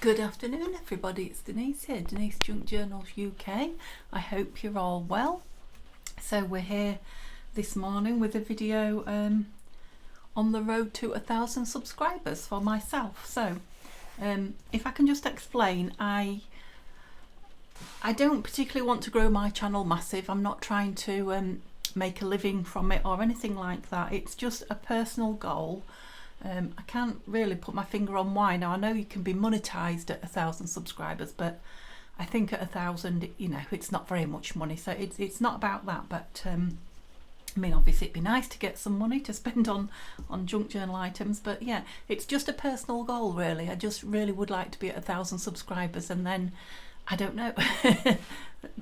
Good afternoon everybody, it's Denise here, Denise Junk Journals UK. I hope you're all well. So we're here this morning with a video on the road to 1,000 subscribers for myself. So if I can just explain, I don't particularly want to grow my channel massive. I'm not trying to make a living from it or anything like that. It's just a personal goal. I can't really put my finger on why. Now I know you can be monetized at 1,000 subscribers, but I think at 1,000, you know, it's not very much money. So it's not about that. But I mean, obviously it'd be nice to get some money to spend on junk journal items. But yeah, it's just a personal goal really. I just really would like to be at 1,000 subscribers, and then I don't know.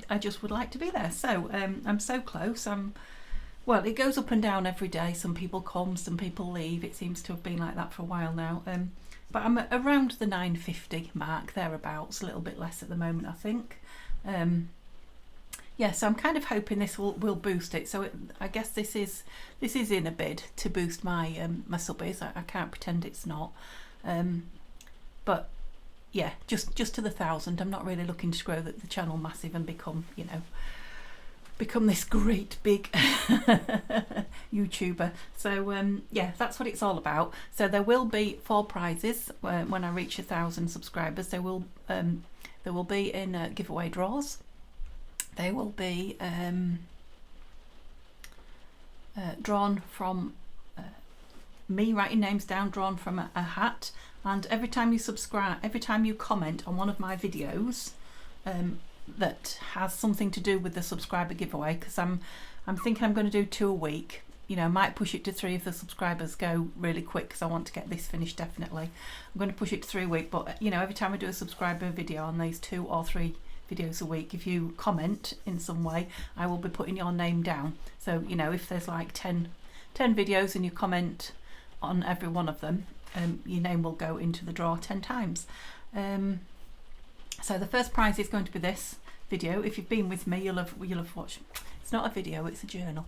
I just would like to be there. So I'm so close. Well, it goes up and down every day. Some people come, some people leave. It seems to have been like that for a while now. But I'm around the 950 mark, thereabouts, a little bit less at the moment, I think. Yeah, so I'm kind of hoping this will boost it. So I guess this is in a bid to boost my my subbies. I can't pretend it's not. But yeah, just to the 1,000. I'm not really looking to grow the channel massive and become, you know, become this great big YouTuber. So yeah, that's what it's all about. So there will be 4 prizes when I reach 1,000 subscribers. They will be in giveaway draws. They will be drawn from me writing names down, drawn from a hat. And every time you subscribe, every time you comment on one of my videos that has something to do with the subscriber giveaway, because I'm thinking I'm going to do 2 a week. You know, I might push it to 3 if the subscribers go really quick, because I want to get this finished definitely. I'm going to push it to 3 a week, but you know, every time I do a subscriber video on these 2 or 3 videos a week, if you comment in some way, I will be putting your name down. So you know, if there's like 10 videos and you comment on every one of them, your name will go into the draw 10 times. So the first prize is going to be this video. If you've been with me, you'll have watched. It's not a video, it's a journal.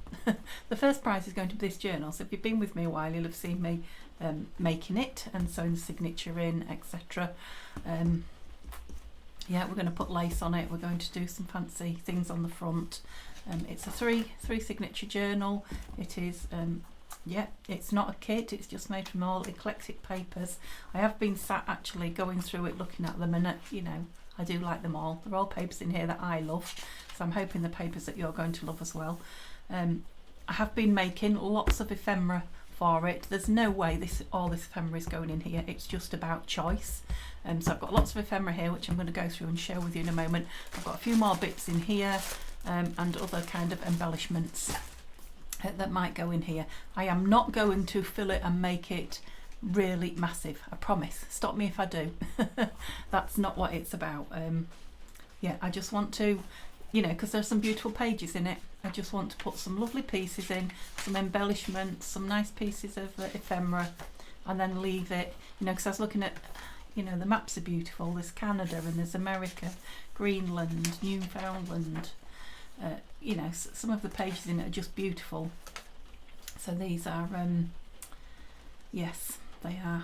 The first prize is going to be this journal. So if you've been with me a while, you'll have seen me making it and sewing the signature in, etc. Yeah, we're going to put lace on it. We're going to do some fancy things on the front. It's a three signature journal. It is. Yeah, it's not a kit, it's just made from all eclectic papers. I have been sat actually going through it, looking at them, and you know, I do like them all. They're all papers in here that I love, so I'm hoping the papers that you're going to love as well. I have been making lots of ephemera for it. There's no way all this ephemera is going in here. It's just about choice. So I've got lots of ephemera here, which I'm going to go through and share with you in a moment. I've got a few more bits in here and other kind of embellishments that might go in here. I am not going to fill it and make it really massive, I promise. Stop me if I do. That's not what it's about. Yeah, I just want to, you know, because there's some beautiful pages in it, I just want to put some lovely pieces in, some embellishments, some nice pieces of ephemera, and then leave it, you know, because I was looking at, you know, the maps are beautiful. There's Canada and there's America, Greenland, Newfoundland. You know, some of the pages in it are just beautiful. So these are, yes, they are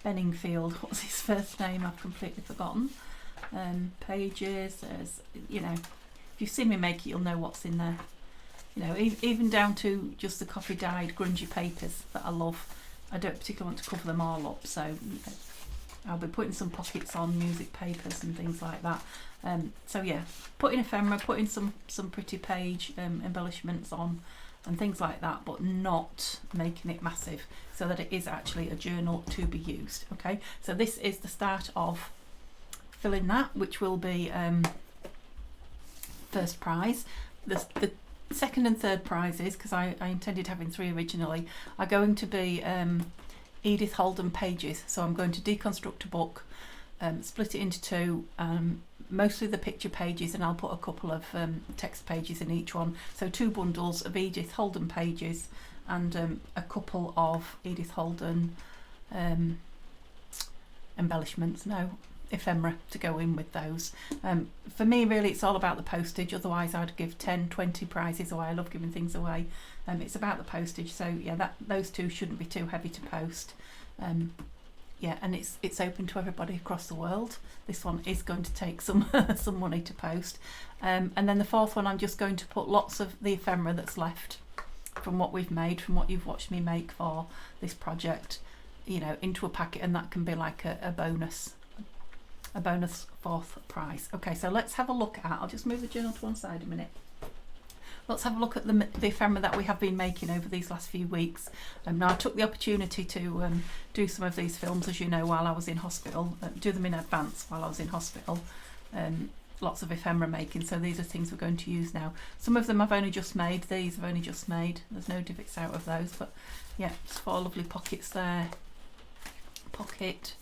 Benningfield. What's his first name? I've completely forgotten. Pages, there's, you know, if you've seen me make it, you'll know what's in there. You know, even down to just the coffee dyed grungy papers that I love. I don't particularly want to cover them all up, so I'll be putting some pockets on music papers and things like that. So yeah, putting ephemera, putting some pretty page embellishments on and things like that, but not making it massive, so that it is actually a journal to be used. Okay, so this is the start of filling that, which will be first prize. The second and third prizes, because I intended having 3 originally, are going to be Edith Holden pages. So I'm going to deconstruct a book, split it into 2, mostly the picture pages, and I'll put a couple of text pages in each one. So 2 bundles of Edith Holden pages and a couple of Edith Holden embellishments, ephemera to go in with those. For me really it's all about the postage, otherwise I'd give 10-20 prizes away. I love giving things away. It's about the postage, so yeah, those 2 shouldn't be too heavy to post. yeah, and it's open to everybody across the world. This one is going to take some some money to post. And then the fourth one, I'm just going to put lots of the ephemera that's left from what we've made, from what you've watched me make for this project, you know, into a packet, and that can be like a bonus fourth prize. Okay, so let's have a look at, I'll just move the journal to one side a minute. Let's have a look at the ephemera that we have been making over these last few weeks. Now I took the opportunity to do some of these films, as you know, while I was in hospital, do them in advance while I was in hospital. Lots of ephemera making, so these are things we're going to use now. Some of them I've only just made, these I've only just made, there's no divots out of those, but yeah, just 4 lovely pockets there. Pocket.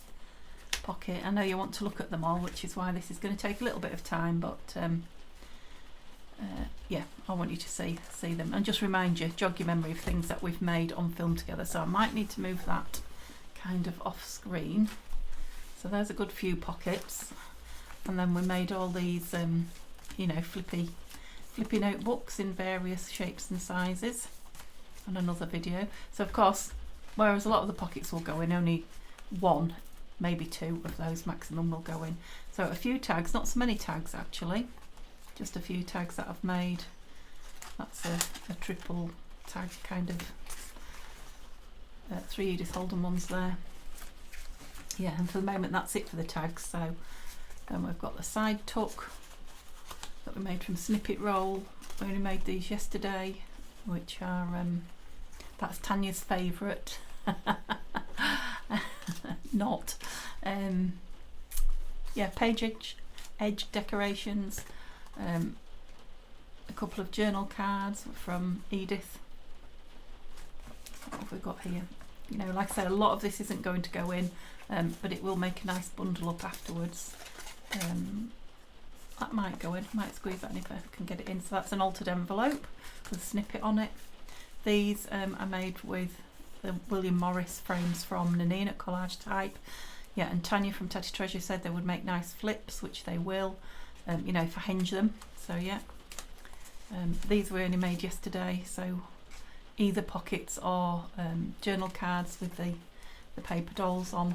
I know you want to look at them all, which is why this is going to take a little bit of time, but yeah, I want you to see them and just remind you, jog your memory of things that we've made on film together. So I might need to move that kind of off screen. So there's a good few pockets, and then we made all these you know, flippy notebooks in various shapes and sizes, and another video. So of course, whereas a lot of the pockets will go in, only 1, maybe 2 of those maximum will go in. So a few tags, not so many tags actually, just a few tags that I've made. That's a triple tag kind of 3 Edith Holden ones there. Yeah, and for the moment that's it for the tags. So then we've got the side tuck that we made from snippet roll. We only made these yesterday, which are that's Tanya's favourite. Not yeah, page edge decorations, a couple of journal cards from Edith. What have we got here? You know, like I said, a lot of this isn't going to go in, but it will make a nice bundle up afterwards. That might go in, might squeeze that in if I can get it in. So that's an altered envelope with a snippet on it. These I made with the William Morris frames from Nanine at Collage Type. Yeah, and Tanya from Tatty Treasure said they would make nice flips, which they will, you know, if I hinge them. So yeah, these were only made yesterday, so either pockets or journal cards with the paper dolls on.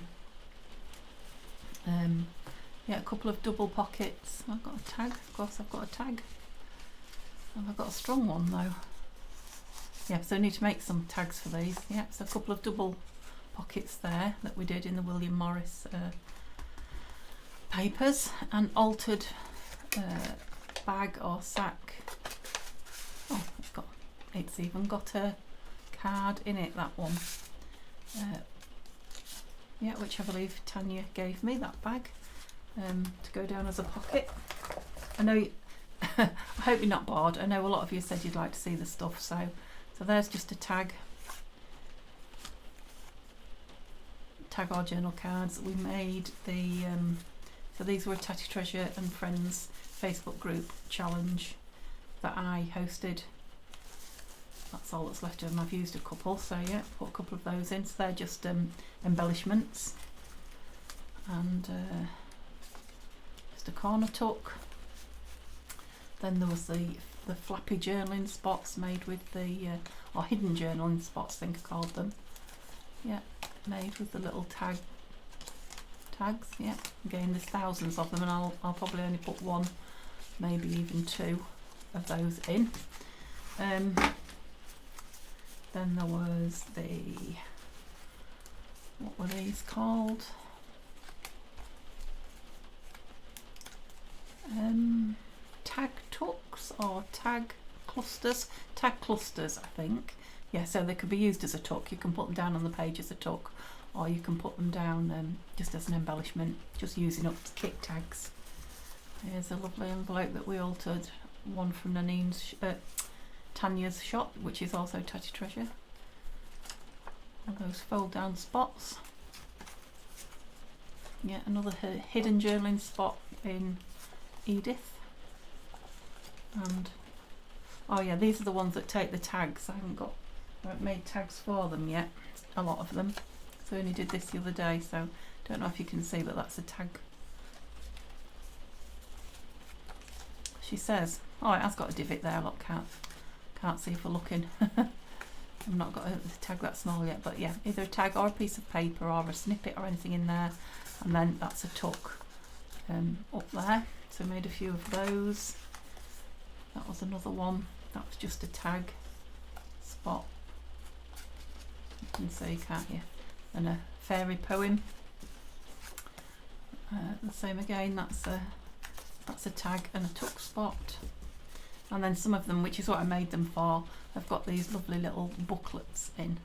Yeah, a couple of double pockets. I've got a tag, of course I've got a tag. I've got a strong one though. Yeah, so I need to make some tags for these. Yeah, so a couple of double pockets there that we did in the William Morris papers, and altered bag or sack. Oh, it's even got a card in it, that one. Yeah, which I believe Tanya gave me, that bag, to go down as a pocket. I know I hope you're not bored. I know a lot of you said you'd like to see the stuff, so there's just a tag or journal cards. We made the so these were a Tatty Treasure and Friends Facebook group challenge that I hosted. That's all that's left of them. I've used a couple, so yeah, put a couple of those in. So they're just embellishments, and just a corner tuck. Then there was the flappy journaling spots made with the or hidden journaling spots, I think I called them. Yeah, made with the little tags. Yeah, again there's thousands of them, and I'll probably only put 1, maybe even 2 of those in. Then there was what were these called? Tag tucks or tag clusters? Tag clusters, I think. Yeah, so they could be used as a tuck. You can put them down on the page as a tuck, or you can put them down just as an embellishment, just using up kit tags. Here's a lovely envelope that we altered, one from Nanine's, Tanya's shop, which is also Tatty Treasure. And those fold down spots. Yeah, another hidden journaling spot in Edith. And oh yeah, these are the ones that take the tags. I haven't made tags for them yet, a lot of them. So I only did this the other day, so don't know if you can see, but that's a tag. She says, oh, it has got a divot there, look, can't see if we're looking. I've not got a tag that small yet, but yeah, either a tag or a piece of paper or a snippet or anything in there, and then that's a tuck up there. So I made a few of those. That was another one. That was just a tag spot. You can see, can't you? And a fairy poem. The same again. That's a tag and a tuck spot. And then some of them, which is what I made them for, I've got these lovely little booklets in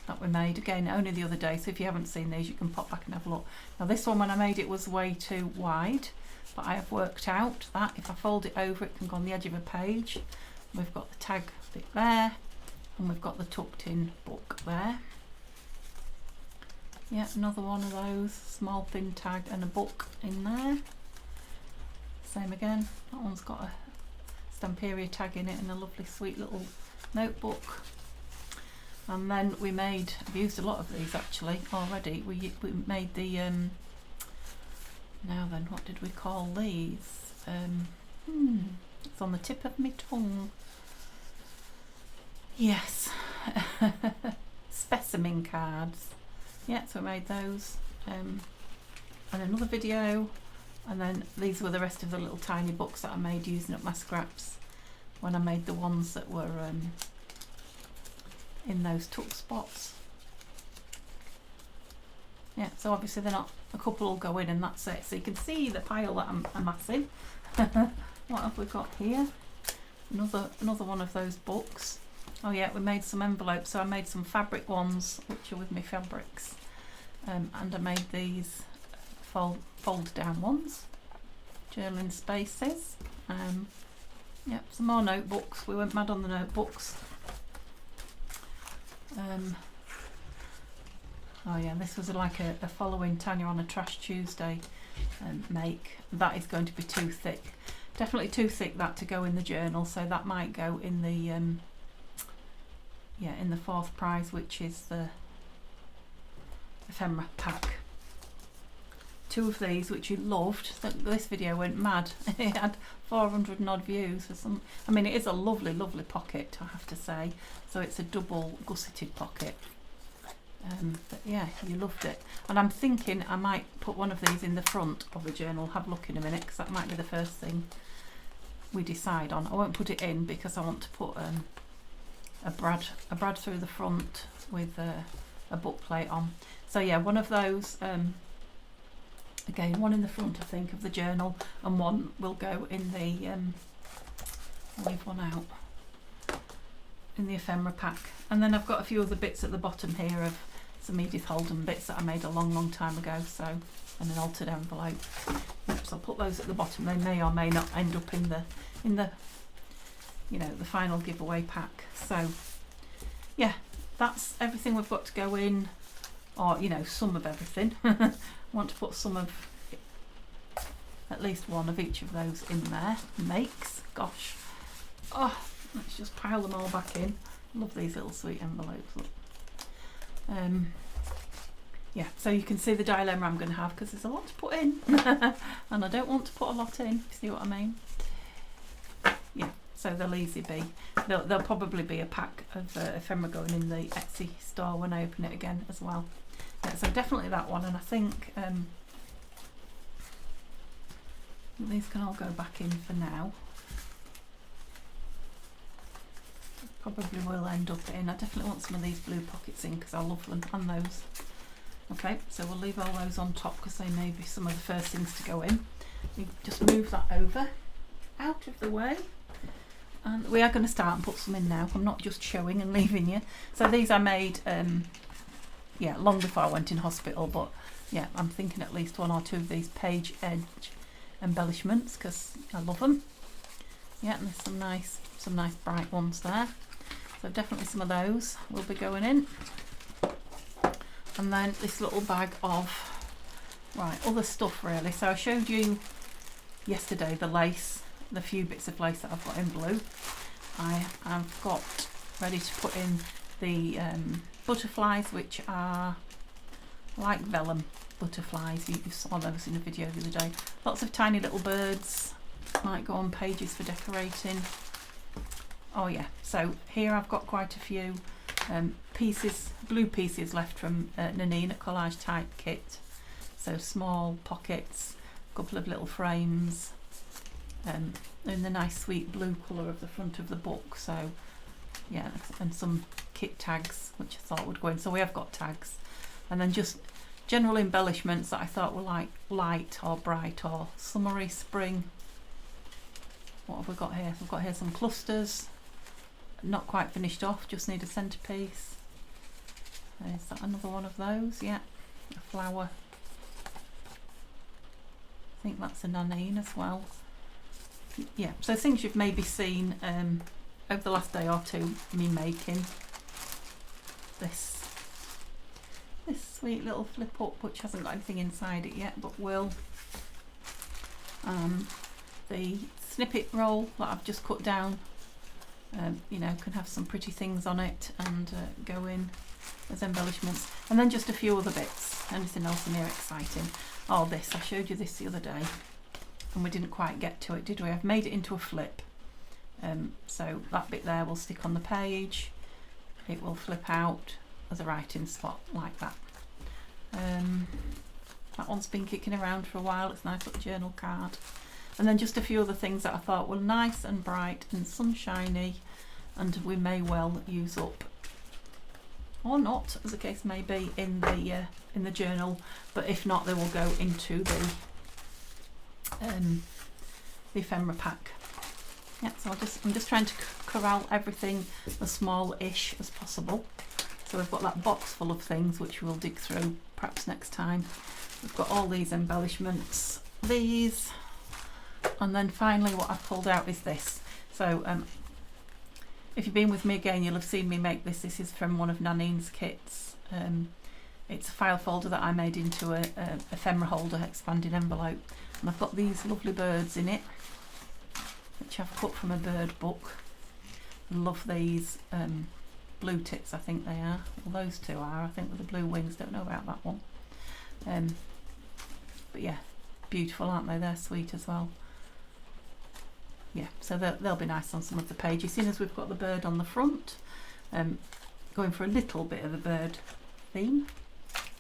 that we made again only the other day. So if you haven't seen these, you can pop back and have a look. Now this one, when I made it, was way too wide, but I have worked out that if I fold it over, it can go on the edge of a page. We've got the tag bit there, and we've got the tucked in book there. Yeah, another one of those, small thin tag and a book in there. Same again, that one's got a Stamperia tag in it and a lovely sweet little notebook. And then we made, I've used a lot of these actually already, we made the, now then, what did we call these? It's on the tip of my tongue. Yes, specimen cards. Yeah, so I made those, and another video, and then these were the rest of the little tiny books that I made using up my scraps when I made the ones that were in those tuck spots. Yeah, so obviously they're not, a couple will go in and that's it. So you can see the pile that I'm amassing. What have we got here? Another one of those books. Oh yeah, we made some envelopes. So I made some fabric ones, which are with my fabrics, and I made these fold down ones, journaling spaces. Yeah, some more notebooks. We went mad on the notebooks. Oh yeah, this was like a following Tanya on a Trash Tuesday make. That is going to be too thick. Definitely too thick, that, to go in the journal, so that might go in the yeah, in the fourth prize, which is the ephemera pack. Two of these, which you loved. This video went mad. It had 400 and odd views for some. I mean, it is a lovely, lovely pocket, I have to say. So it's a double gusseted pocket. But yeah, you loved it. And I'm thinking I might put one of these in the front of the journal. Have a look in a minute, because that might be the first thing we decide on. I won't put it in because I want to put a brad through the front with a book plate on. So yeah, one of those. Again, one in the front, I think, of the journal, and one will go in the, I'll leave one out, in the ephemera pack. And then I've got a few other bits at the bottom here of some Edith Holden bits that I made a long, long time ago, so, and an altered envelope. Yep, so I'll put those at the bottom. They may or may not end up in the, you know, the final giveaway pack. So, yeah, that's everything we've got to go in, or, you know, some of everything. Want to put some of, at least one of each of those in there. Makes, gosh, oh, let's just pile them all back in. Love these little sweet envelopes. Look. Yeah, so you can see the dilemma I'm going to have, because there's a lot to put in, and I don't want to put a lot in. See what I mean? Yeah, so they'll easily be. There'll probably be a pack of ephemera going in the Etsy store when I open it again as well. Yeah, so definitely that one, and I think these can all go back in for now. Probably will end up in. I definitely want some of these blue pockets in because I love them, and those. Okay, so we'll leave all those on top because they may be some of the first things to go in. We just move that over, out of the way. And we are going to start and put some in now. I'm not just showing and leaving you. So these I made yeah, long before I went in hospital, but yeah, I'm thinking at least one or two of these page edge embellishments because I love them. Yeah, and there's some nice bright ones there. So definitely some of those will be going in. And then this little bag of, right, other stuff really. So I showed you yesterday the lace, the few bits of lace that I've got in blue. I've got ready to put in the butterflies, which are like vellum butterflies. You saw those in the video the other day. Lots of tiny little birds, might go on pages for decorating. oh yeah, so here I've got quite a few pieces, blue pieces left from Nanine, a collage type kit. So small pockets, a couple of little frames, in the nice sweet blue colour of the front of the book. So yeah, and some kit tags which I thought would go in. So we have got tags, and then just general embellishments that I thought were like light or bright or summery, spring. What have we got here? We've got here some clusters, not quite finished off, just need a centrepiece. Is that another one of those? Yeah, a flower. I think that's a Nanine as well. Yeah, so things you've maybe seen over the last day or two, me making. This sweet little flip up, which hasn't got anything inside it yet, but will. The snippet roll that I've just cut down, you know, can have some pretty things on it and go in as embellishments. And then just a few other bits. Anything else in here exciting? Oh, this, I showed you this the other day and we didn't quite get to it, did we? I've made it into a flip. So that bit there will stick on the page. It will flip out as a writing spot like that. That one's been kicking around for a while. It's a nice little journal card. And then just a few other things that I thought were nice and bright and sunshiny, and we may well use up, or not, as the case may be, in the journal. But if not, they will go into the ephemera pack. Yeah, so I'm just trying to corral everything as small-ish as possible. So we've got that box full of things which we'll dig through perhaps next time. We've got all these embellishments, these, and then finally what I've pulled out is this. So if you've been with me again, you'll have seen me make this. This is from one of Nanine's kits. It's a file folder that I made into a ephemera holder, expanding envelope, and I've got these lovely birds in it, which I've cut from a bird book. Love these blue tits, I think they are. Well, those two are, I think, with the blue wings. Don't know about that one. But yeah, beautiful, aren't they? They're sweet as well. Yeah, so they'll be nice on some of the pages. Seeing as we've got the bird on the front, going for a little bit of a bird theme,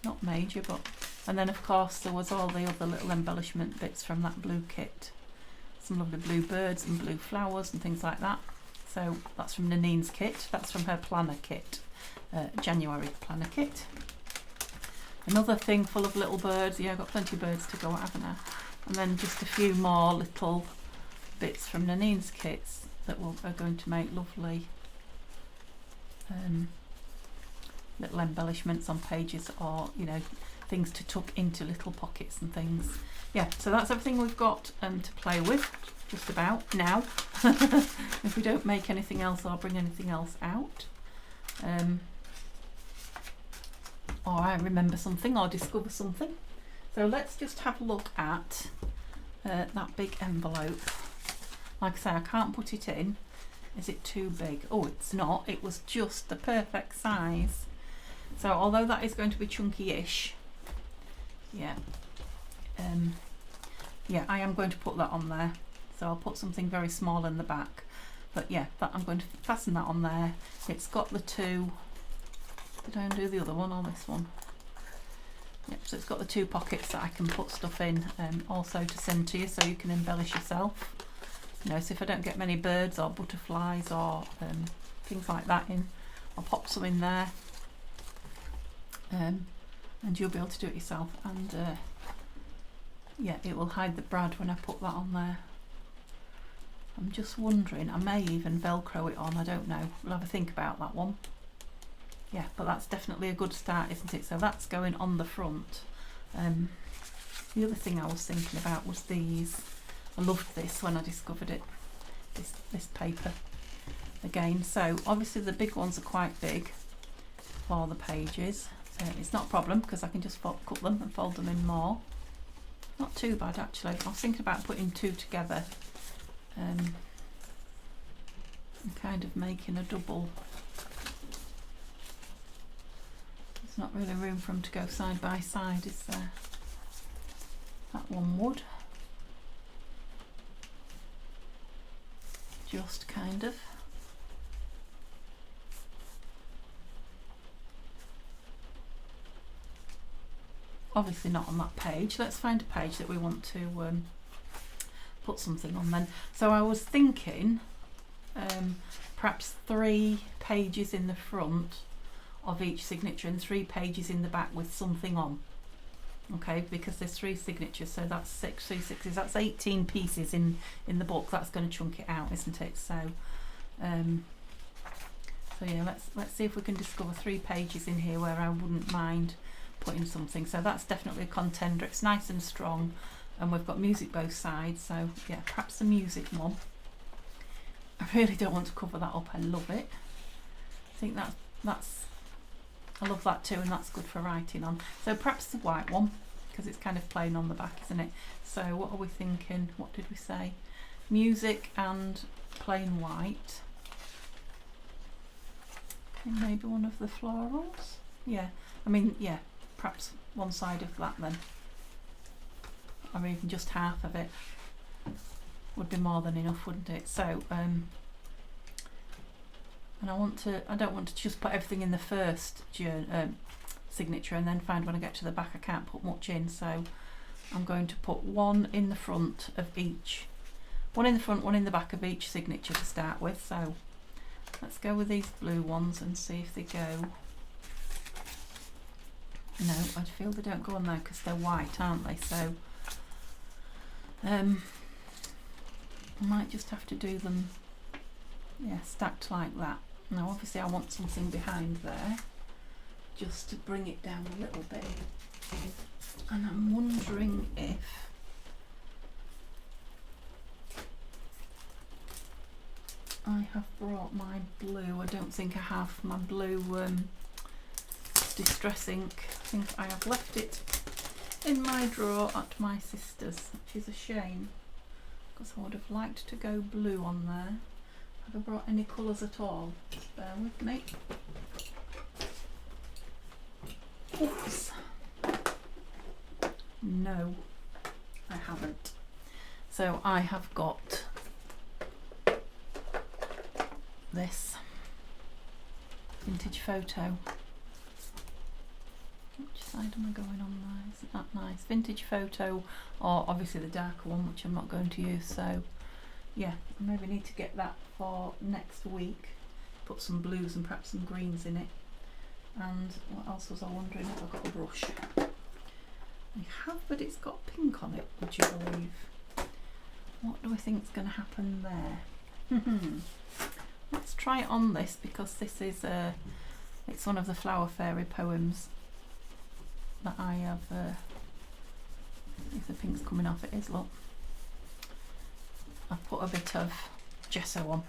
not major, but. And then of course there was all the other little embellishment bits from that blue kit. Some lovely blue birds and blue flowers and things like that. So that's from Nanine's kit. That's from her planner kit, January planner kit. Another thing full of little birds. Yeah, I've got plenty of birds to go at, haven't I? And then just a few more little bits from Nanine's kits that are going to make lovely little embellishments on pages, or, you know, things to tuck into little pockets and things. Yeah, so that's everything we've got to play with, just about now. If we don't make anything else or bring anything else out, or I remember something or discover something. So let's just have a look at that big envelope. Like I say, I can't put it in. Is it too big? Oh, it's not. It was just the perfect size. So although that is going to be chunky-ish, yeah, yeah, I am going to put that on there. So I'll put something very small in the back. But yeah, that I'm going to fasten that on there. It's got the two. Did I undo the other one or this one? Yep, so it's got the two pockets that I can put stuff in, also to send to you, so you can embellish yourself. You know, so if I don't get many birds or butterflies or things like that in, I'll pop some in there, and you'll be able to do it yourself. And yeah, it will hide the brad when I put that on there. I'm just wondering, I may even Velcro it on, I don't know. We'll have a think about that one. Yeah, but that's definitely a good start, isn't it? So that's going on the front. The other thing I was thinking about was these. I loved this when I discovered it, this paper again. So obviously the big ones are quite big for the pages, so it's not a problem because I can just cut them and fold them in more. Not too bad actually. I was thinking about putting two together and kind of making a double. There's not really room for them to go side by side, is there? That one would. Just kind of. obviously not on that page. Let's find a page that we want to put something on then. So I was thinking perhaps 3 pages in the front of each signature and 3 pages in the back with something on. Okay, because there's 3 signatures, so that's 6, 3 sixes, that's 18 pieces in the book. That's going to chunk it out, isn't it? So so yeah, let's see if we can discover 3 pages in here where I wouldn't mind putting something. So that's definitely a contender. It's nice and strong, and we've got music both sides, so yeah, perhaps the music one. I really don't want to cover that up. I love it. I think that's I love that too, and that's good for writing on. So perhaps the white one, because it's kind of plain on the back, isn't it? So what are we thinking? What did we say? Music and plain white. And maybe one of the florals. Yeah, I mean, yeah, perhaps one side of that then, or even just half of it would be more than enough, wouldn't it? So and I don't want to just put everything in the first signature and then find when I get to the back I can't put much in. So I'm going to put 1 in the front of each, 1 in the front, 1 in the back of each signature to start with. So let's go with these blue ones and see if they go. No, I feel they don't go on there because they're white, aren't they? So I might just have to do them, yeah, stacked like that. Now obviously I want something behind there just to bring it down a little bit, and I'm wondering if I have brought my blue. I don't think I have my blue distress ink. I think I have left it in my drawer at my sister's, which is a shame because I would have liked to go blue on there. Have I brought any colours at all? Just bear with me. Oops. No, I haven't. So I have got this vintage photo. Which side am I going on there? Isn't that nice? Vintage photo, or obviously the darker one, which I'm not going to use. So yeah, I maybe need to get that for next week. Put some blues and perhaps some greens in it. And what else was I wondering? If I've got a brush. I have, but it's got pink on it, would you believe? What do I think is going to happen there? Let's try it on this, because this is it's one of the Flower Fairy poems that I have. If the pink's coming off, it is, look. I've put a bit of gesso on.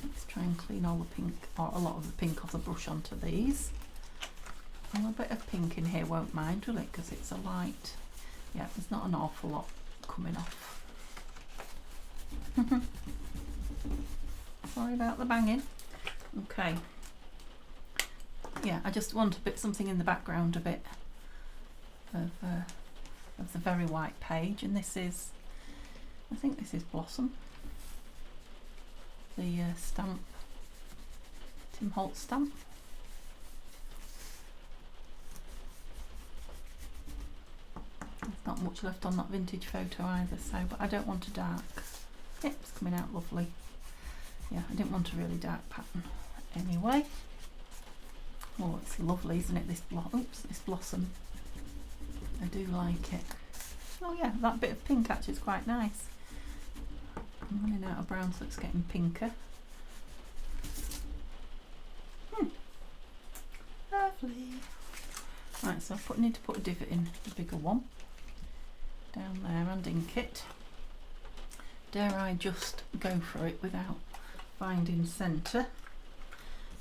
Let's try and clean all the pink, or a lot of the pink off the brush onto these. A little bit of pink in here won't mind, will it? Because it's a light. Yeah, there's not an awful lot coming off. Sorry about the banging. Okay. Yeah, I just want a bit something in the background, a bit of the very white page, and this is, I think this is Blossom, the stamp, Tim Holtz stamp. There's not much left on that vintage photo either, so, but I don't want a dark. Yep, it's coming out lovely. Yeah, I didn't want a really dark pattern anyway. Oh, it's lovely, isn't it? This this blossom. I do like it. Oh yeah, that bit of pink actually is quite nice. I'm running out of brown, so it's getting pinker. Lovely. Right, so I need to put a divot in, the bigger one, down there, and ink it. Dare I just go for it without finding centre?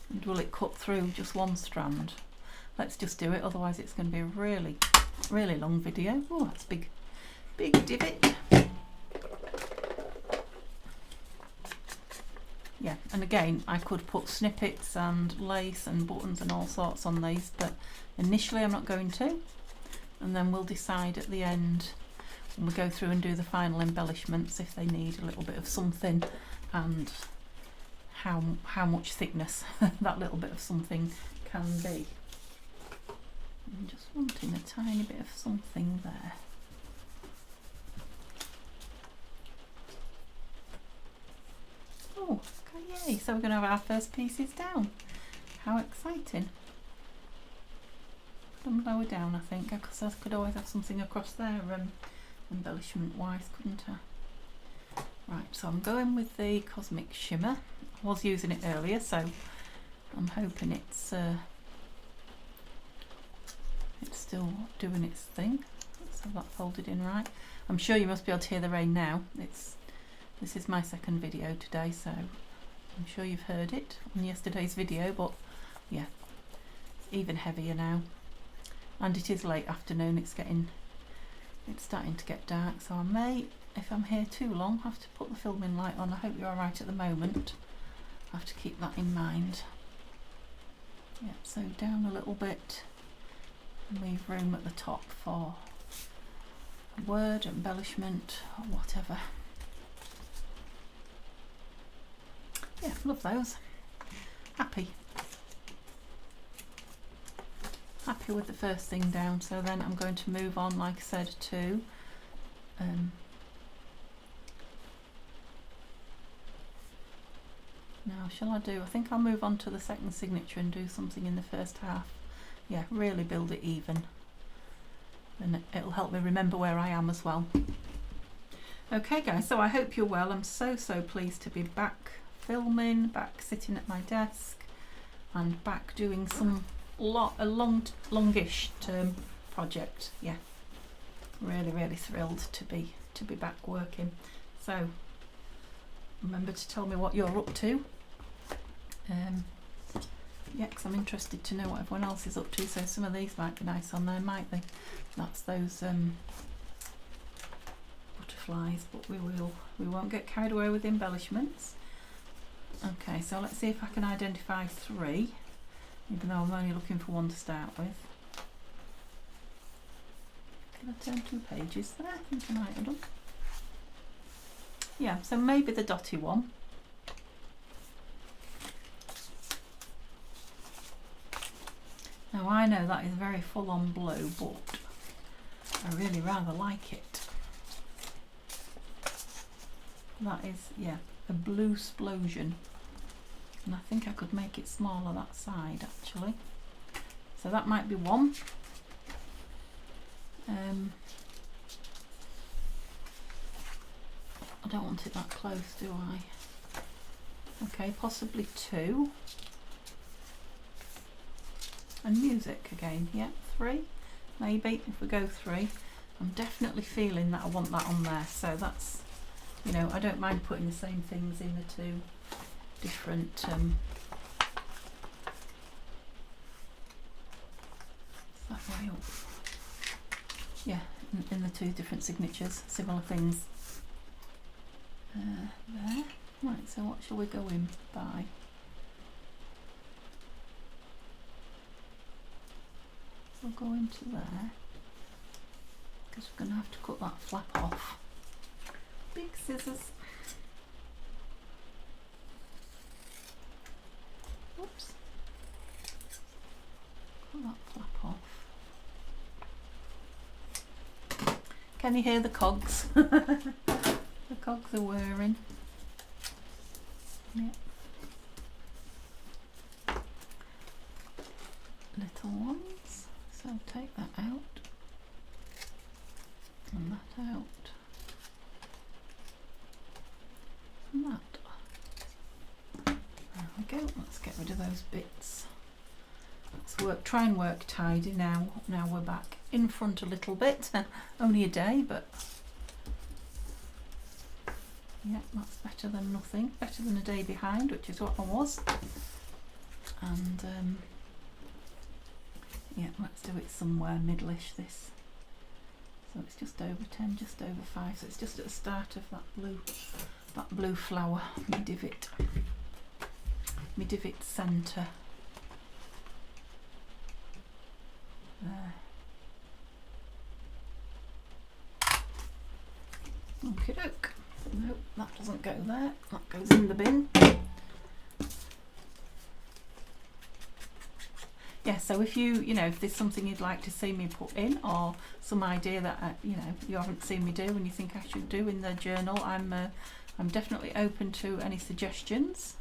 And will it cut through just one strand? Let's just do it, otherwise it's going to be a really, really long video. Oh, that's big, big divot. Yeah, and again, I could put snippets and lace and buttons and all sorts on these, but initially I'm not going to. And then we'll decide at the end, when we go through and do the final embellishments, if they need a little bit of something and how much thickness that little bit of something can be. And just wanting a tiny bit of something there. Oh, yay! So we're going to have our first pieces down. How exciting! Put them lower down, I think, because I could always have something across there, embellishment-wise, couldn't I? Right, so I'm going with the Cosmic Shimmer. I was using it earlier, so I'm hoping it's still doing its thing. Let's have that folded in right. I'm sure you must be able to hear the rain now. This is my second video today, so I'm sure you've heard it on yesterday's video, but yeah, it's even heavier now. And it is late afternoon, it's starting to get dark, so I may, if I'm here too long, have to put the filming light on. I hope you're alright at the moment. I have to keep that in mind. Yeah, so down a little bit and leave room at the top for a word, embellishment, or whatever. Yeah, love those. Happy with the first thing down, so then I'm going to move on, like I said, to now shall I think I'll move on to the second signature and do something in the first half. Yeah, really build it even, and it'll help me remember where I am as well. Okay guys, so I hope you're well. I'm so pleased to be back filming, back sitting at my desk, and back doing a longish term project. Yeah, really thrilled to be back working. So remember to tell me what you're up to. Yeah, because I'm interested to know what everyone else is up to, so some of these might be nice on there, might they? That's those butterflies, but we won't get carried away with the embellishments. Okay, so let's see if I can identify 3, even though I'm only looking for 1 to start with. Can I turn 2 pages there? I think I might have done. Yeah, so maybe the dotty one. Now I know that is very full on blue, but I really rather like it. That is, yeah, a blue explosion, and I think I could make it smaller that side actually, so that might be 1. I don't want it that close, do I? Okay, possibly 2, and music again. Yeah, 3 maybe, if we go 3. I'm definitely feeling that I want that on there, so that's, you know, I don't mind putting the same things in the 2 different that way up. Yeah, in the 2 different signatures, similar things. There. Right, so what shall we go in by? We'll go into there, because we're going to have to cut that flap off. Big scissors. Oops. Cut that flap off. Can you hear the cogs? The cogs are whirring. Yep. Little ones. So take that out. And that out. And that. There we go. Let's get rid of those bits. Let's try and work tidy now. Now we're back in front a little bit. Only a day, but yeah, that's better than nothing. Better than a day behind, which is what I was. And yeah, let's do it somewhere middleish this. So it's just over 10, just over 5. So it's just at the start of that blue flower, my divot centre. There. Okie doke. Nope, that doesn't go there. That goes in the bin. yeah, so if you know, if there's something you'd like to see me put in, or some idea that you know, you haven't seen me do and you think I should do in the journal, I'm definitely open to any suggestions.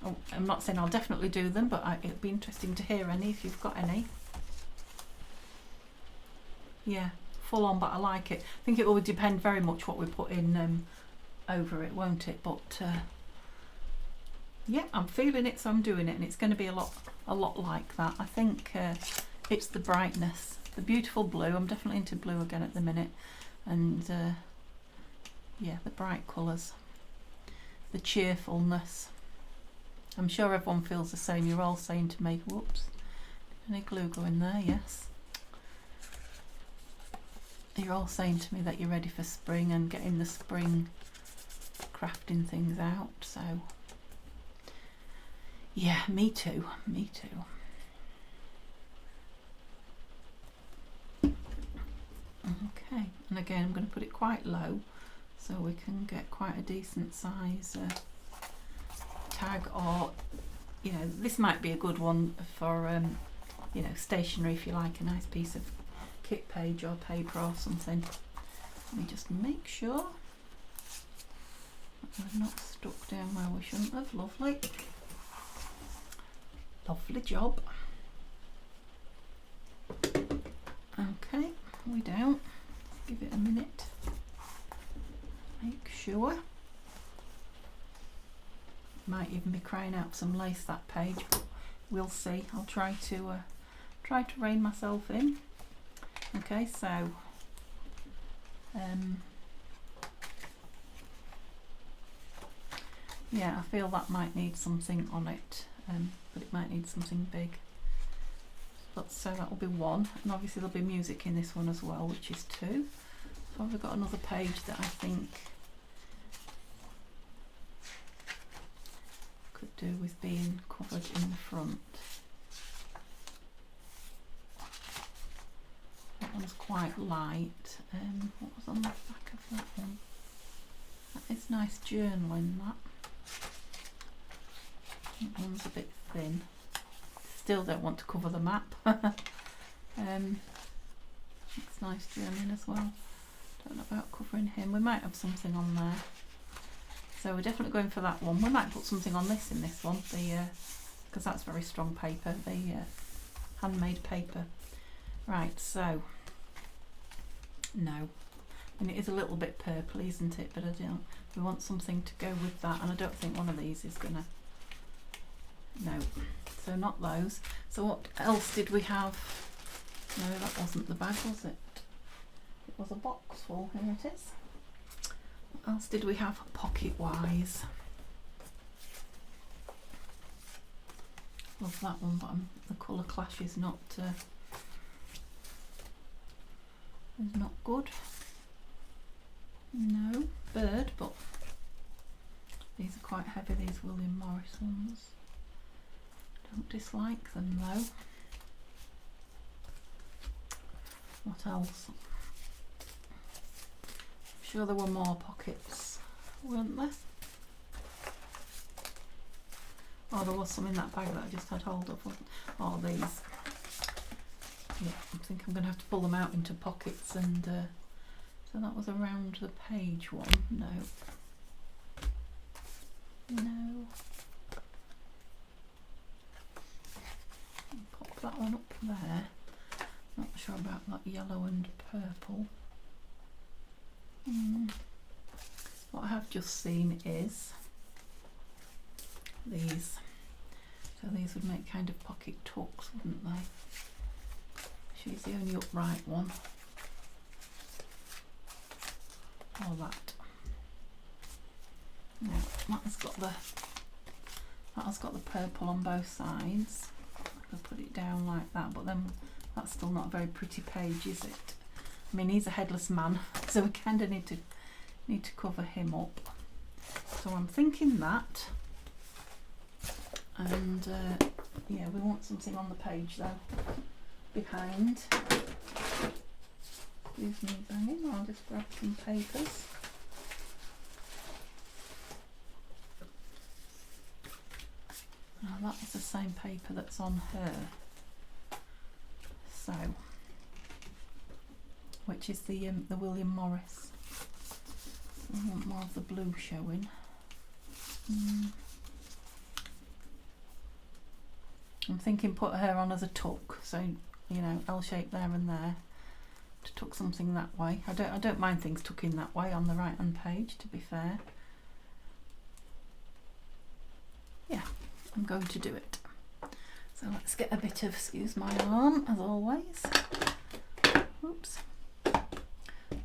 Oh, I'm not saying I'll definitely do them, but it'd be interesting to hear any if you've got any. Yeah, full on, but I like it. I think it will depend very much what we put in over it, won't it? But yeah, I'm feeling it, so I'm doing it, and it's going to be a lot like that. I think it's the brightness, the beautiful blue. I'm definitely into blue again at the minute, and yeah, the bright colours, the cheerfulness. I'm sure everyone feels the same. You're all saying to me, whoops, any glue go in there? Yes. You're all saying to me that you're ready for spring and getting the spring crafting things out, so yeah, me too, me too. Okay, and again I'm going to put it quite low so we can get quite a decent size tag, or you know, this might be a good one for you know, stationery, if you like a nice piece of kit page or paper or something. Let me just make sure that we're not stuck down where we shouldn't have. Lovely, lovely job. Okay, we down. Give it a minute. Make sure. Might even be crying out some lace, that page, but we'll see. I'll try to rein myself in. Okay, so yeah, I feel that might need something on it, but it might need something big. But so that will be one, and obviously there'll be music in this one as well, which is two. So I've got another page that I think could do with being covered in the front. That one's quite light. What was on the back of that one? That is nice journaling, that. That one's a bit thin. Still don't want to cover the map. It's nice journaling as well. Don't know about covering him. We might have something on there. So we're definitely going for that one. We might put something on this in this one, because that's very strong paper, the handmade paper. Right, so no, and it is a little bit purpley, isn't it? But I don't. We want something to go with that, and I don't think one of these is gonna. No, so not those. So what else did we have? No, that wasn't the bag, was it? It was a box full. Here it is. What else did we have pocket wise? Love that one, but the colour clash is not good. No bird, but these are quite heavy, these William Morris ones. Don't dislike them though. What else? I'm sure there were more pockets, weren't there? Oh, there was some in that bag that I just had hold of. Oh, these. Yeah, I think I'm going to have to pull them out into pockets, and so that was around the page one. No. No. Pop that one up there. Not sure about that yellow and purple. What I have just seen is these. So these would make kind of pocket tucks, wouldn't they? She's the only upright one. Or that. No, that has got the purple on both sides. I could put it down like that, but then that's still not a very pretty page, is it? I mean, he's a headless man, so we kind of need to cover him up. So I'm thinking that, and yeah, we want something on the page though, behind. Excuse me banging, I'll just grab some papers. Now that is the same paper that's on her. So, which is the William Morris. I want more of the blue showing. I'm thinking put her on as a tuck, so you know, L shape there and there, to tuck something that way. I don't mind things tucking that way on the right hand page, to be fair. Yeah, I'm going to do it. So let's get a bit of, excuse my arm as always, oops, a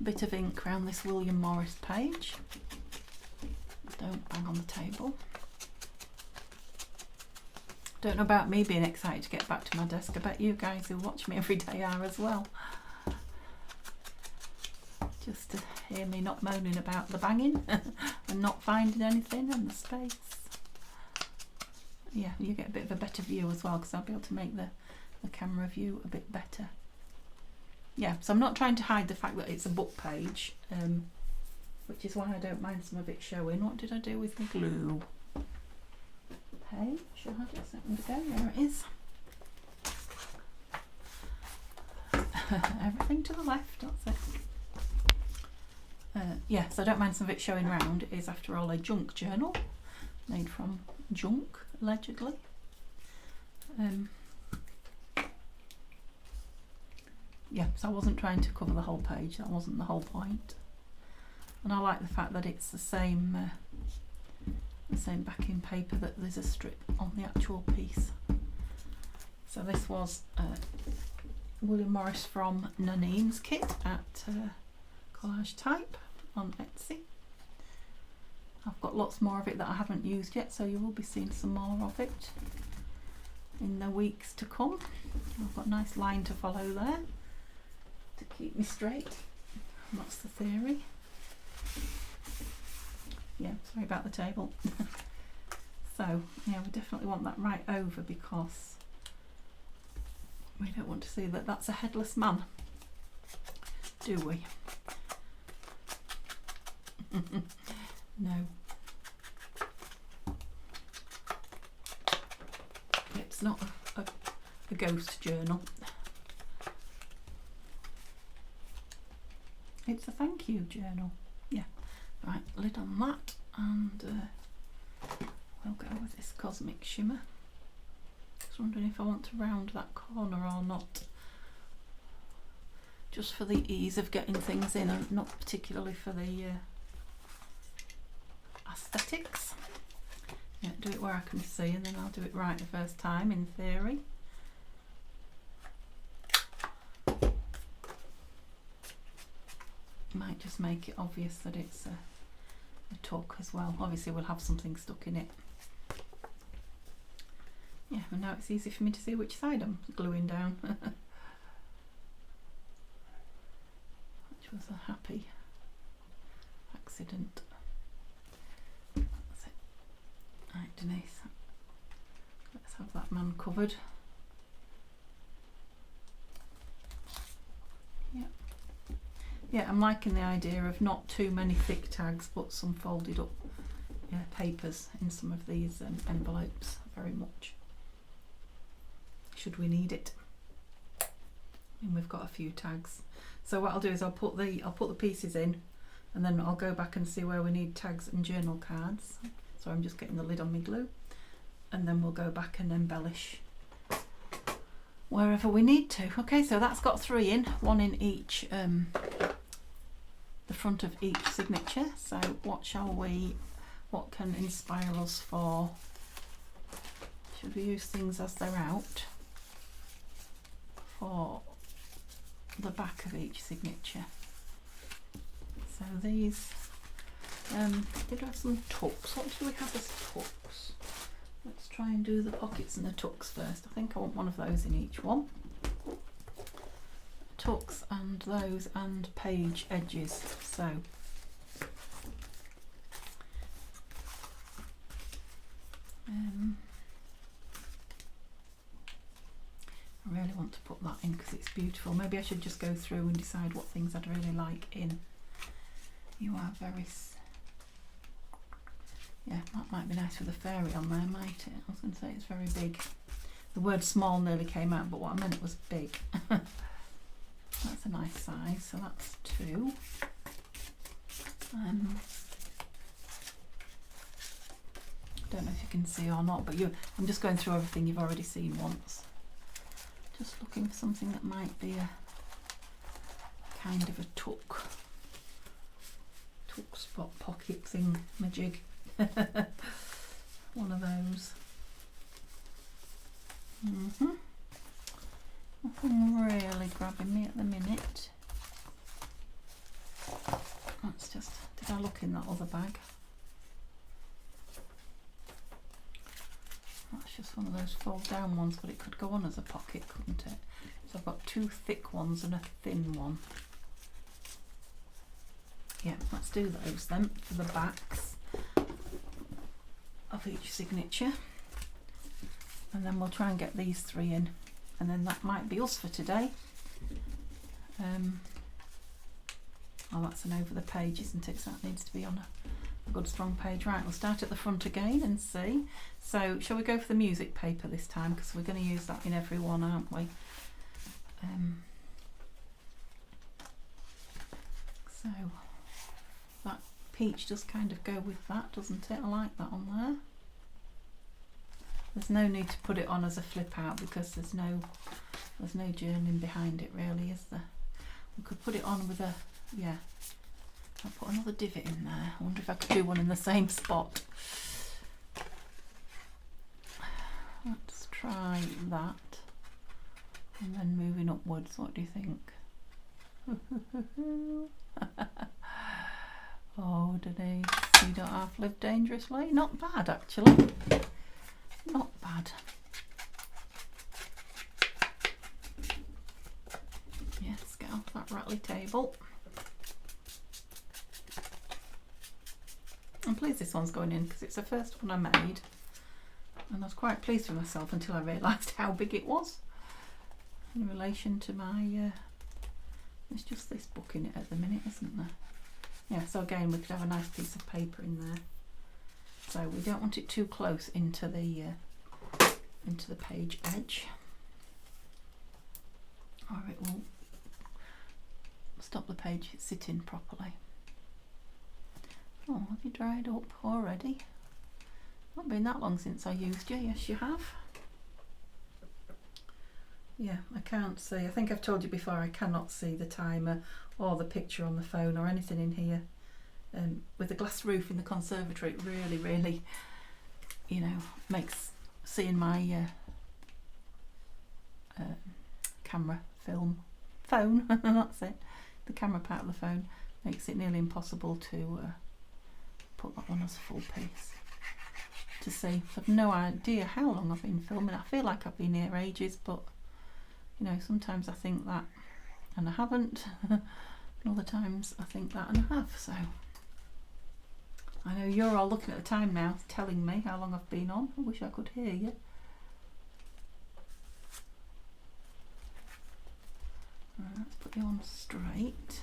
bit of ink around this William Morris page. Don't bang on the table. Don't know about me being excited to get back to my desk. I bet you guys who watch me every day are as well. Just to hear me not moaning about the banging and not finding anything in the space. Yeah, you get a bit of a better view as well, because I'll be able to make the camera view a bit better. Yeah, so I'm not trying to hide the fact that it's a book page, which is why I don't mind some of it showing. What did I do with my glue? Page, I had it a second ago, there it is. Everything to the left, that's it. Yeah, so I don't mind some of it showing round. It is, after all, a junk journal, made from junk, allegedly. Yeah, so I wasn't trying to cover the whole page, that wasn't the whole point. And I like the fact that it's the same backing paper, that there's a strip on the actual piece. So this was William Morris from Naneen's kit at Collage Type on Etsy. I've got lots more of it that I haven't used yet, so you will be seeing some more of it in the weeks to come. I've got a nice line to follow there to keep me straight. That's the theory. Yeah, sorry about the table. So yeah, we definitely want that right over, because we don't want to see that that's a headless man, do we? No. It's not a ghost journal. It's a thank you journal. Yeah. Right, lid on that, and we'll go with this Cosmic Shimmer. Just wondering if I want to round that corner or not, just for the ease of getting things in, and not particularly for the aesthetics. Yeah, do it where I can see, and then I'll do it right the first time, in theory. Might just make it obvious that it's a tuck as well. Obviously we'll have something stuck in it. Yeah, and now it's easy for me to see which side I'm gluing down. Which was a happy accident. That's it. Right, Denise, let's have that man covered. Yep. Yeah, I'm liking the idea of not too many thick tags, but some folded up papers in some of these envelopes very much, should we need it. And we've got a few tags. So what I'll do is I'll put the pieces in, and then I'll go back and see where we need tags and journal cards. So I'm just getting the lid on my glue, and then we'll go back and embellish wherever we need to. Okay, so that's got 3 in, 1 in each the front of each signature. So what can inspire us for? Should we use things as they're out for the back of each signature? So these, did we have some tucks? What do we have as tucks? Let's try and do the pockets and the tucks first. I think I want one of those in each one. Tucks and those, and page edges. So I really want to put that in because it's beautiful. Maybe I should just go through and decide what things I'd really like in. You are very... Yeah, that might be nice with a fairy on there, might it? I was going to say it's very big. the word small nearly came out, but what I meant was big. That's a nice size, so that's 2. Don't know if you can see or not, but I'm just going through everything you've already seen once. Just looking for something that might be a kind of a tuck spot pocket thing, majig. One of those. Nothing really grabbing me at the minute. That's just, did I look in that other bag? That's just one of those fold down ones, but it could go on as a pocket, couldn't it? So I've got 2 thick ones and a thin one. Yeah, let's do those then for the backs of each signature. And then we'll try and get these 3 in. And then that might be us for today. Oh, that's an over the page, isn't it? So that needs to be on a good strong page. Right, we'll start at the front again and see. So shall we go for the music paper this time, because we're going to use that in every one, aren't we? So that peach does kind of go with that, doesn't it? I like that on there. There's no need to put it on as a flip out because there's no journaling behind it really, is there? We could put it on with a, yeah, I'll put another divot in there. I wonder if I could do one in the same spot. Let's try that. And then moving upwards, what do you think? Oh, Denise, you don't have to live dangerously. Not bad, actually. Not bad. Yes, get off that rattly table. I'm pleased this one's going in because it's the first one I made, and I was quite pleased with myself until I realised how big it was in relation to my there's just this book in it at the minute, isn't there? Yeah, so again we could have a nice piece of paper in there. So we don't want it too close into the page edge, or it will stop the page sitting properly. Oh, have you dried up already? Not been that long since I used you. Yes, you have. Yeah, I can't see. I think I've told you before, I cannot see the timer or the picture on the phone or anything in here. With the glass roof in the conservatory, it really, really, you know, makes seeing my camera phone, that's it, the camera part of the phone, makes it nearly impossible to put that one as a full piece to see. I've no idea how long I've been filming. I feel like I've been here ages, but you know, sometimes I think that and I haven't, and other times I think that and I have. So I know you're all looking at the time now, telling me how long I've been on. I wish I could hear you. Let's put you on straight.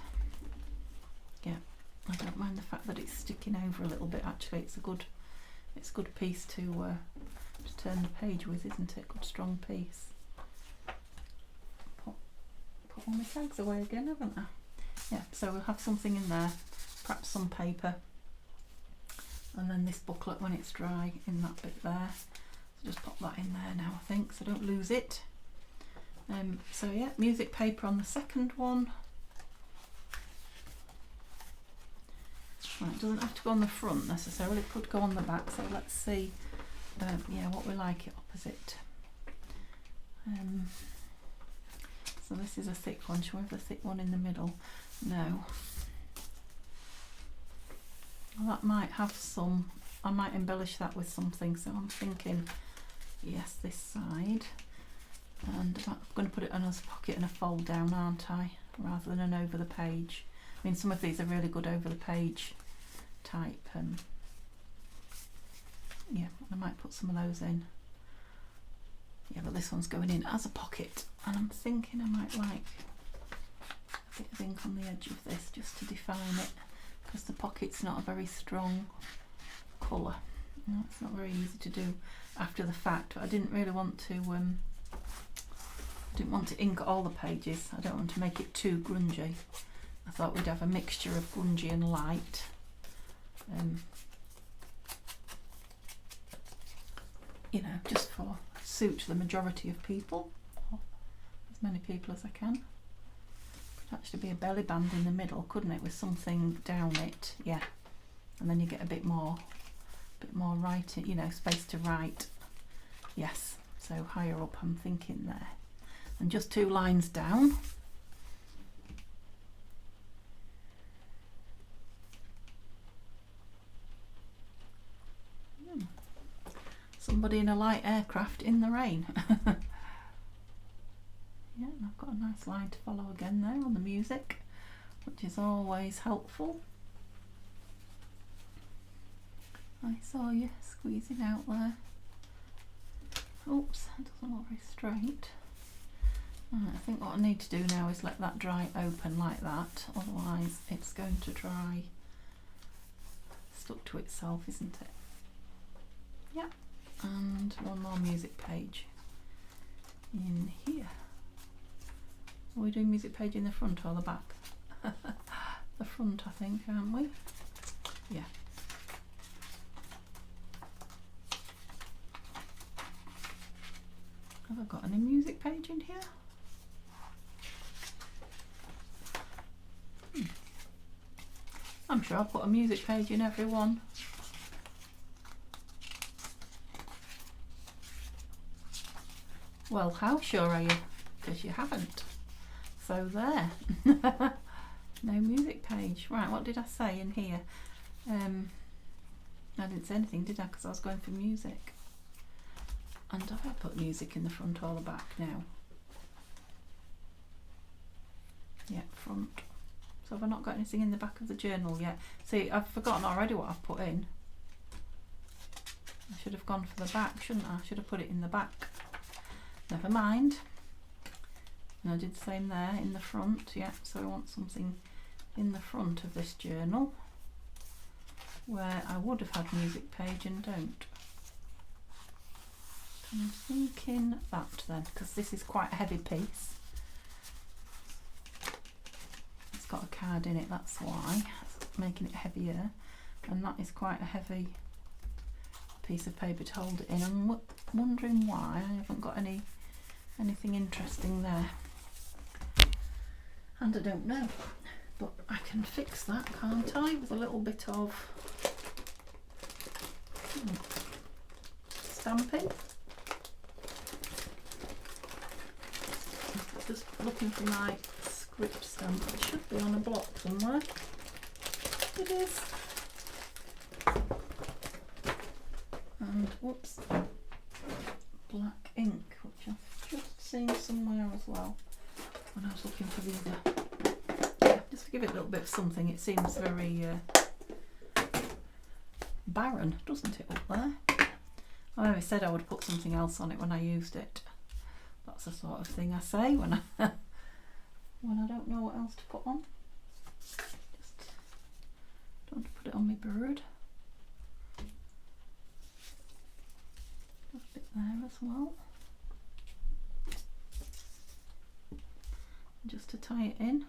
Yeah, I don't mind the fact that it's sticking over a little bit. Actually, it's a good piece to turn the page with, isn't it? Good strong piece. Put all my tags away again, haven't I? Yeah, so we'll have something in there, perhaps some paper, and then this booklet when it's dry in that bit there. So just pop that in there now, I think, so don't lose it. So yeah, music paper on the second one. Right, it doesn't have to go on the front necessarily, it could go on the back, so let's see yeah, what we like it opposite. So this is a thick one. Shall we have the thick one in the middle? No. Well, that might have some, I might embellish that with something, so I'm thinking yes, this side, and I'm going to put it on as a pocket and a fold down, aren't I, rather than an over the page. I mean, some of these are really good over the page type, yeah, I might put some of those in. Yeah, but this one's going in as a pocket, and I'm thinking I might like a bit of ink on the edge of this just to define it, because the pocket's not a very strong colour. No, it's not very easy to do. after the fact, but I didn't really want to ink all the pages. I don't want to make it too grungy. I thought we'd have a mixture of grungy and light. You know, just for suit the majority of people, or as many people as I can. Could actually be a belly band in the middle, couldn't it, with something down it? Yeah, and then you get a bit more writing, you know, space to write. Yes, so higher up I'm thinking there, and just 2 lines down. Somebody in a light aircraft in the rain. Yeah, and I've got a nice line to follow again there on the music, which is always helpful. I saw you squeezing out there. Oops, that doesn't look very straight. I think what I need to do now is let that dry open like that, otherwise it's going to dry stuck to itself, isn't it? Yeah. And one more music page in here. Are we doing music page in the front or the back? The front, I think, aren't we? Yeah. Have I got any music page in here? I'm sure I'll put a music page in every one. Well, how sure are you? Because you haven't. So there. No music page. Right, what did I say in here? I didn't say anything, did I? Because I was going for music. And have I put music in the front or the back now? Yeah, front. So have I not got anything in the back of the journal yet? See, I've forgotten already what I've put in. I should have gone for the back, shouldn't I? I should have put it in the back. Never mind. And I did the same there in the front, yeah, so I want something in the front of this journal where I would have had music page and don't. I'm thinking that then, because this is quite a heavy piece. It's got a card in it, that's why, it's making it heavier, and that is quite a heavy piece of paper to hold it in. I'm wondering why I haven't got anything interesting there, and I don't know, but I can fix that, can't I, with a little bit of stamping. Just looking for my script stamp. It should be on a block somewhere. It is. And whoops, black ink, which I've just seen somewhere as well when I was looking for the other. Yeah, just to give it a little bit of something. It seems very barren, doesn't it, up there? I always said I would put something else on it when I used it. That's the sort of thing I say when I don't know what else to put on. Just don't want to put it on my bird. Just a bit there as well. Just to tie it in.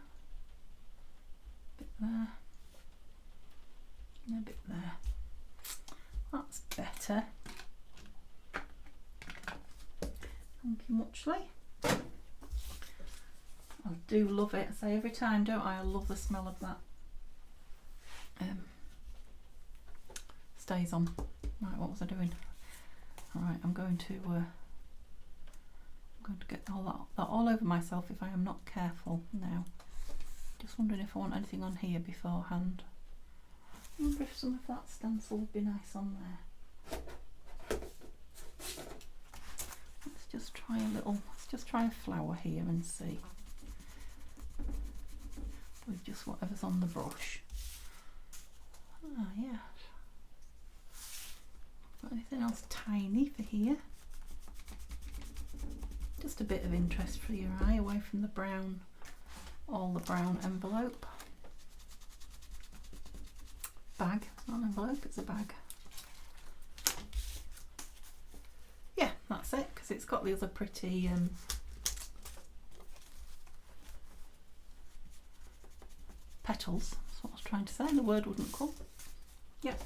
A bit there. And a bit there. That's better. Thank you muchly. I do love it. I say every time, don't I? I love the smell of that. Stays on. Right, what was I doing? Alright, I'm going to get all that all over myself if I am not careful now. Just wondering if I want anything on here beforehand. I wonder if some of that stencil would be nice on there. Let's just try a flower here and see. With just whatever's on the brush. Ah, yeah. Got anything else tiny for here? Just a bit of interest for your eye, away from the brown, all the brown envelope. Bag, it's not an envelope, it's a bag. yeah, that's it, because it's got the other pretty petals. That's what I was trying to say, the word wouldn't come. Yep.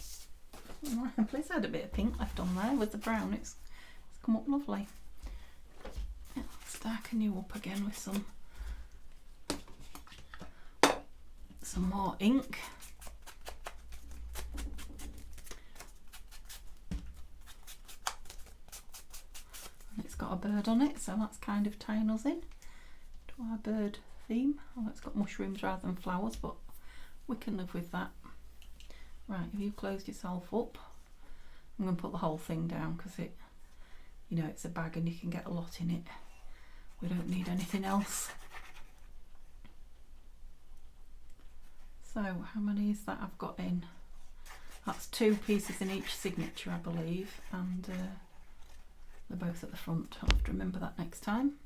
I'm pleased I had a bit of pink left on there with the brown. It's come up lovely. Yeah, let's darken you up again with some more ink. And it's got a bird on it, so that's kind of tying us in to our bird theme. Oh, it's got mushrooms rather than flowers, but we can live with that. Right, have you closed yourself up? I'm going to put the whole thing down because it, you know, it's a bag and you can get a lot in it. We don't need anything else. So how many is that I've got in? That's 2 pieces in each signature, I believe, and they're both at the front. I'll have to remember that next time.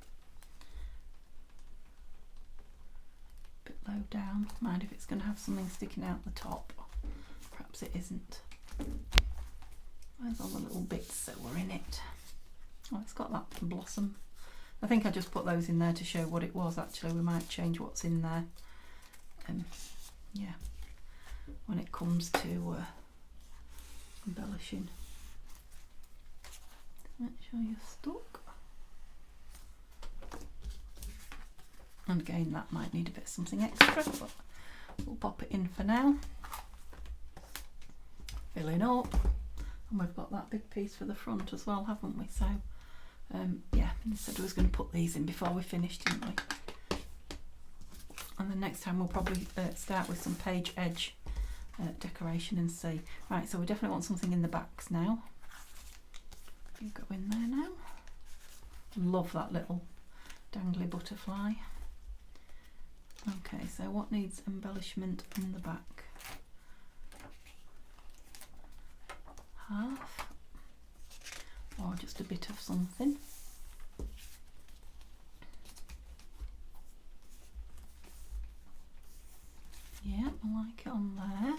Bit low down. Mind if it's going to have something sticking out the top. Perhaps it isn't. Where's all the little bits that were in it? Oh, it's got that blossom. I think I just put those in there to show what it was. Actually, we might change what's in there. Yeah, when it comes to embellishing. Make sure you're stuck. And again, that might need a bit of something extra, but we'll pop it in for now. Filling up, and we've got that big piece for the front as well, haven't we? So yeah, we said we was going to put these in before we finished, didn't we? And then next time we'll probably start with some page edge decoration and see. Right, so we definitely want something in the backs now. You go in there now. Love that little dangly butterfly. Okay, so what needs embellishment in the back? Half, or just a bit of something. Yeah, I like it on there.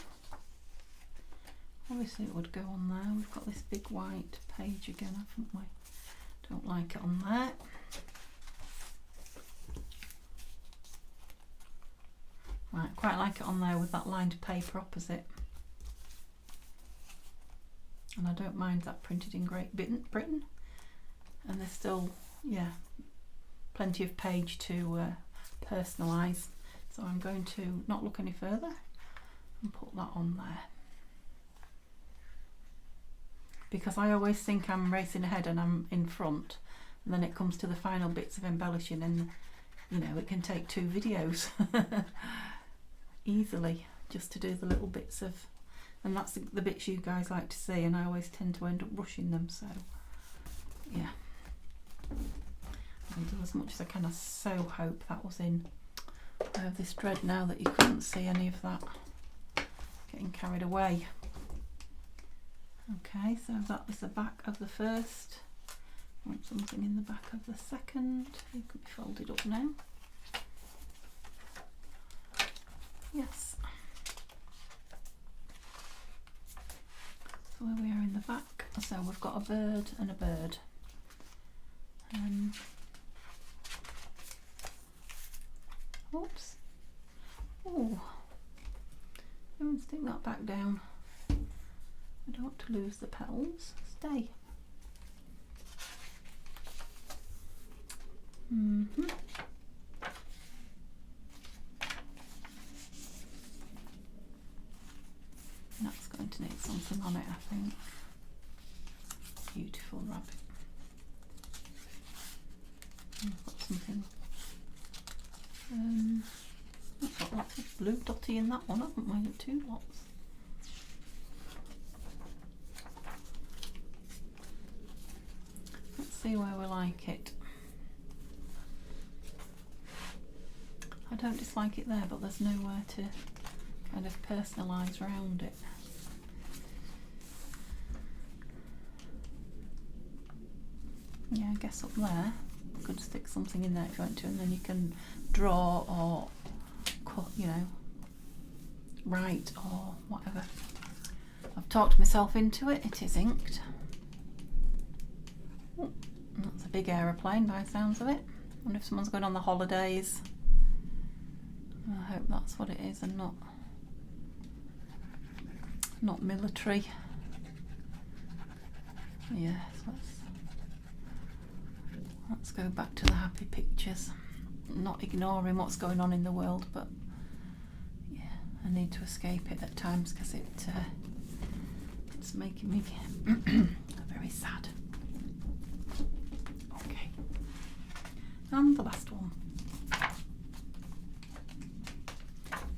Obviously it would go on there. We've got this big white page again, haven't we? Don't like it on there. Right, quite like it on there with that lined paper opposite. And I don't mind that printed in Great Britain. And there's still, yeah, plenty of page to personalise. So I'm going to not look any further and put that on there. Because I always think I'm racing ahead and I'm in front, and then it comes to the final bits of embellishing and, you know, it can take 2 videos easily just to do the little bits of, and that's the bits you guys like to see, and I always tend to end up rushing them, so yeah. I'll do as much as I can. I so hope that was in. I have this dread now that you couldn't see any of that. Getting carried away. Okay, so that was the back of the first. Want something in the back of the second. It could be folded up now. Yes. So where we are in the back. So we've got a bird and a bird. Oops. Oh, don't stick that back down. I don't want to lose the petals. Stay. That's going to need something on it, I think. Beautiful rabbit. I've got something. We've got lots of blue dotty in that one, haven't we? 2 lots. Let's see where we like it. I don't dislike it there, but there's nowhere to kind of personalise around it. Yeah, I guess up there you could stick something in there if you want to, and then you can draw or cut, you know, write or whatever. I've talked myself into it. It is inked. That's a big aeroplane by the sounds of it. I wonder if someone's going on the holidays. I hope that's what it is and not military. Yes, let's go back to the happy pictures. Not ignoring what's going on in the world, but yeah, I need to escape it at times because it's making me very sad. Okay, and the last one.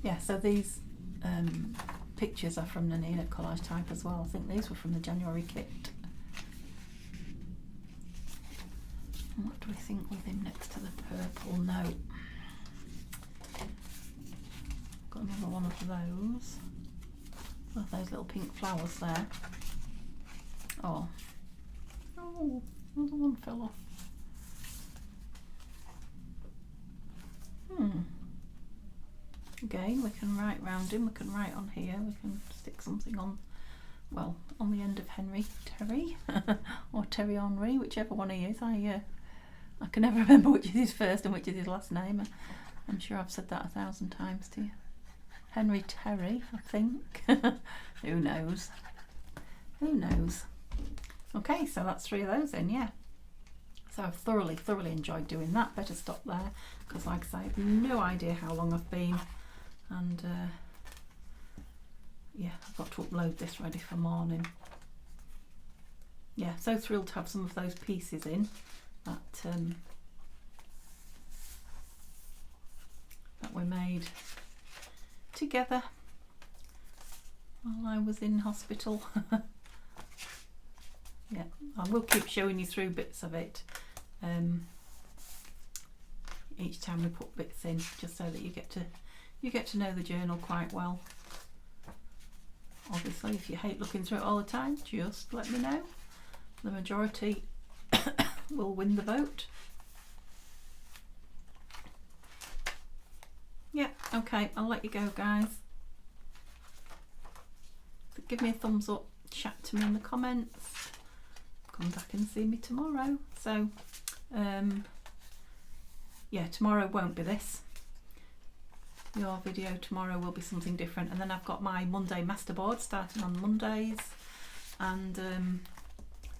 Yeah, so these pictures are from the Nina collage type as well. I think these were from the January kit. What do we think with him next to the purple note? Got another one of those. Oh, those little pink flowers there. Oh, another one fell off. Again, we can write round him, we can write on here, we can stick something on, well, on the end of Henry Terry, or Terry Henry, whichever one he is. I can never remember which is his first and which is his last name. I'm sure I've said that 1,000 times to you. Henry Terry, I think. Who knows? Who knows? Okay, so that's 3 of those in, yeah. So I've thoroughly enjoyed doing that. Better stop there, because like I say, I have no idea how long I've been. And yeah, I've got to upload this ready for morning. Yeah, so thrilled to have some of those pieces in that we made together while I was in hospital. Yeah, I will keep showing you through bits of it each time we put bits in, just so that you get to know the journal quite well. Obviously, if you hate looking through it all the time, just let me know. The majority will win the vote. Yeah, okay, I'll let you go, guys. Give me a thumbs up, chat to me in the comments, come back and see me tomorrow. So yeah, tomorrow won't be this. Your video tomorrow will be something different, and then I've got my Monday masterboard starting on Mondays, and then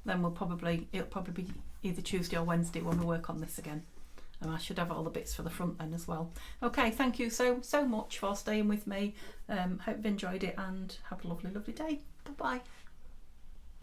it'll probably be either Tuesday or Wednesday when we work on this again. And I should have all the bits for the front then as well. Okay, thank you so much for staying with me. Hope you've enjoyed it, and have a lovely day. Bye bye.